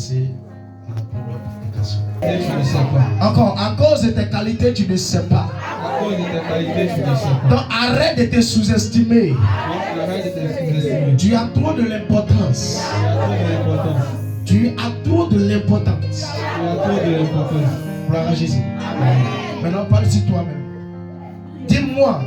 passer à la première prédication. Et tu ne sais pas. Encore, à cause de tes qualités, tu ne sais pas. À cause de tes qualités, tu ne sais pas. Donc arrête de te sous-estimer. Donc arrête de te sous-estimer. Tu as trop de l'importance. Tu as trop de l'importance. Tu as trop de l'importance. Tu as trop de l'importance. Gloire à Jésus. Maintenant, parle sur toi-même. Dis-moi,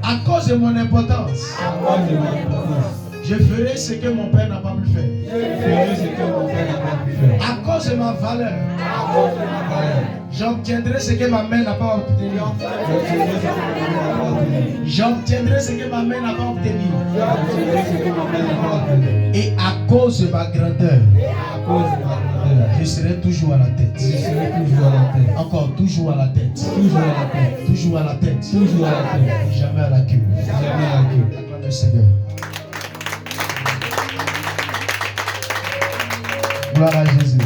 à cause de mon importance, À cause de mon importance. je ferai ce que mon père n'a pas pu faire. Je ferai ce que mon père n'a pas pu faire. À cause de ma valeur, À cause de ma valeur. j'obtiendrai ce que ma mère n'a pas obtenu. Je ferai ce que ma mère n'a pas obtenu. J'obtiendrai ce que ma mère n'a pas obtenu. Je ferai ce que ma mère n'a pas obtenu. Et à cause de ma grandeur, À cause de ma grandeur. je serai toujours à la tête. Je serai toujours à la tête. Encore, toujours à la tête. Toujours à la tête. Toujours à la tête. Toujours à la tête. Jamais à la queue. Jamais à la queue. Acclame le Seigneur. Gloire à Jésus.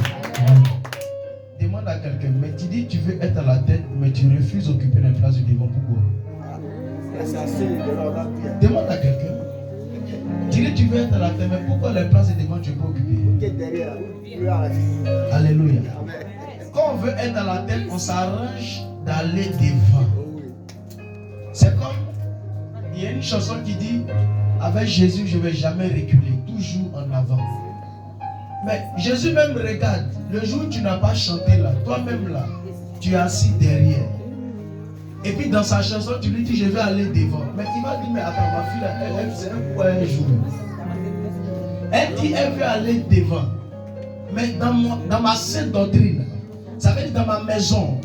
Demande à quelqu'un, mais tu dis tu veux être à la tête, mais tu refuses d'occuper la place du devant. Pourquoi? Demande à quelqu'un. Tu dis tu veux être à la tête, mais pourquoi les places du devant tu peux occuper? Alléluia. Quand on veut être à la tête, on s'arrange d'aller devant. C'est comme, il y a une chanson qui dit, avec Jésus je ne vais jamais reculer, toujours en avant. Mais Jésus même regarde, le jour où tu n'as pas chanté là, toi-même là, tu es assis derrière. Et puis dans sa chanson, tu lui dis je vais aller devant. Mais il m'a dit, mais attends, ma fille là, elle sait pourquoi elle joue. Elle dit elle veut aller devant. Mais dans ma sainte doctrine, ça veut dire dans ma maison,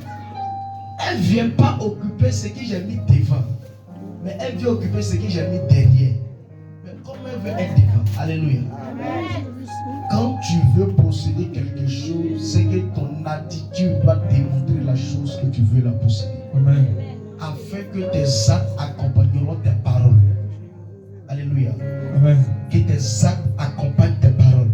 elle ne vient pas occuper ce que j'ai mis devant. Mais elle vient occuper ce que j'ai mis derrière. Mais comme elle veut être devant, alléluia. Quand tu veux posséder quelque chose, c'est que ton attitude doit démontrer la chose que tu veux la posséder. Amen. Afin que tes actes accompagneront tes paroles. Alléluia. Amen. Que tes actes accompagnent tes paroles.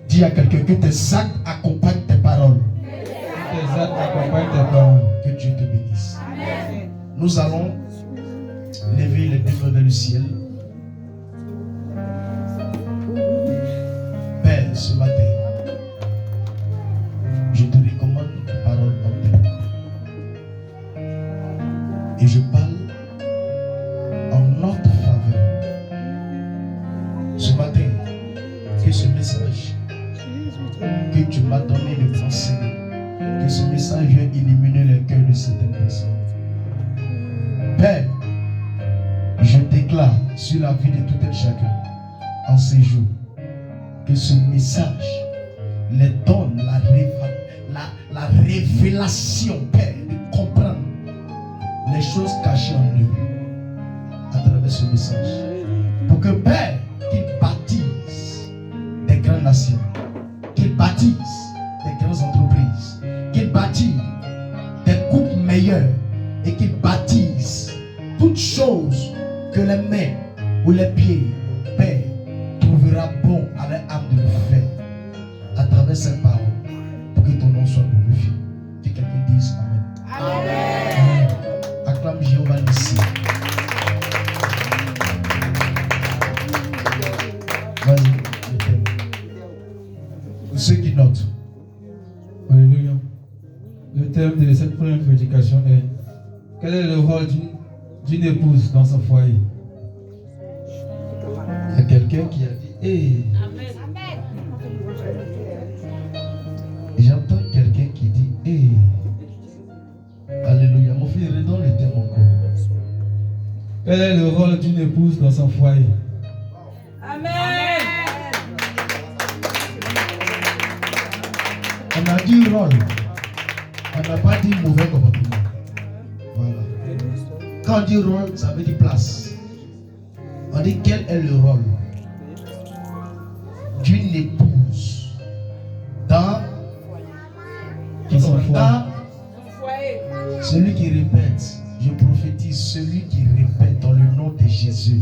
Dis à quelqu'un que tes actes accompagnent tes paroles. Tes actes accompagnent tes paroles. Que Dieu te bénisse. Nous allons lever les deux mains vers le ciel. Père, ce matin, je te recommande tes paroles en tes mains. Et je parle en notre faveur. Ce matin, que ce message que tu m'as donné de t'enseigner, que ce message vienne illuminer le cœur de certaines personnes. Père, je déclare sur la vie de tout un chacun en ces jours que ce message les donne la révélation, Père, de comprendre les choses cachées en eux à travers ce message. Pour que, Père, qu'ils bâtissent des grandes nations, qu'ils bâtissent des grandes entreprises, qu'ils bâtissent des couples meilleurs et qu'ils bâtissent toutes choses que les mains ou les pieds, Père, trouvera bon à leur âme de le faire à travers cette parole pour que ton nom soit glorifié. Que quelqu'un dise Amen. Amen. Acclame Jéhovah ici. Vas-y, je t'aime. Pour ceux qui notent. Alléluia. Le thème de cette première prédication est: quel est le rôle d'une épouse dans son foyer? Il y a quelqu'un qui a dit hey. J'entends quelqu'un qui dit hey. Alléluia. Mon fils, redonne le thème encore. Quel est le rôle d'une épouse dans son foyer? Amen. On a dit rôle. On n'a pas dit mauvais comportement. Voilà. Quand on dit rôle, ça veut dire place. On dit quel est le rôle d'une épouse dans son foyer. Celui qui répète, je prophétise, celui qui répète dans le nom de Jésus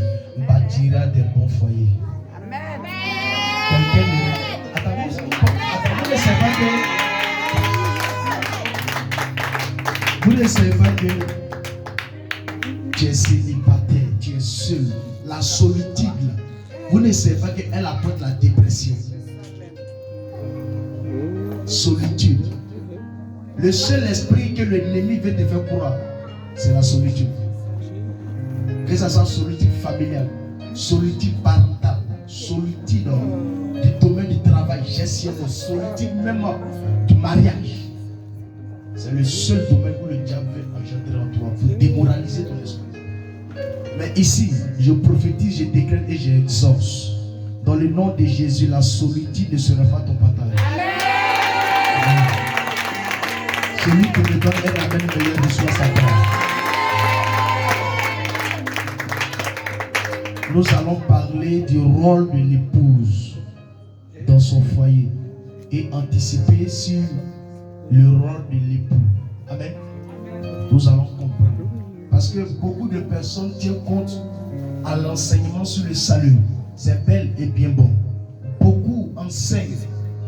bâtira des bons foyers. Amen. Quelqu'un attendez, ne savez pas que vous ne savez pas que tu es célibataire, tu es seul, la solitude là. Vous ne savez pas qu'elle apporte la dépression. solitude. Le seul esprit que l'ennemi veut te faire croire, c'est la solitude. Que ça soit solitude familiale, solitude parentale, solitude du domaine du travail, gestion, solitude même du mariage. C'est le seul domaine où le diable veut engendrer en toi pour démoraliser ton esprit. Mais ici, je prophétise, je décrète et j'exauce. Dans le nom de Jésus, la solitude ne sera pas ton partage. Amen. Celui qui me donne un amen meilleur reçoit sa part. Nous allons parler du rôle de l'épouse dans son foyer et anticiper sur le rôle de l'époux. Amen. Nous allons comprendre. Parce que beaucoup de personnes tiennent compte à l'enseignement sur le salut. C'est bel et bien bon. Beaucoup enseignent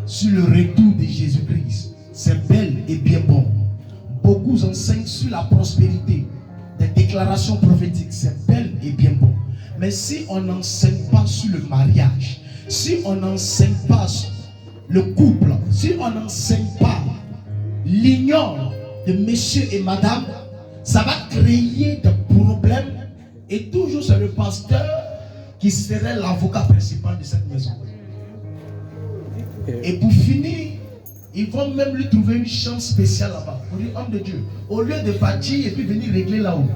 sur le retour de Jésus-Christ. C'est bel et bien bon. Beaucoup enseignent sur la prospérité. Des déclarations prophétiques. C'est bel et bien bon. Mais si on n'enseigne pas sur le mariage, si on n'enseigne pas sur le couple, si on n'enseigne pas l'union de monsieur et madame, ça va créer des problèmes. Et toujours c'est le pasteur qui serait l'avocat principal de cette maison. Et pour finir, ils vont même lui trouver une chance spéciale là-bas. Pour dire, homme de Dieu, au lieu de bâtir et puis venir régler là-haut,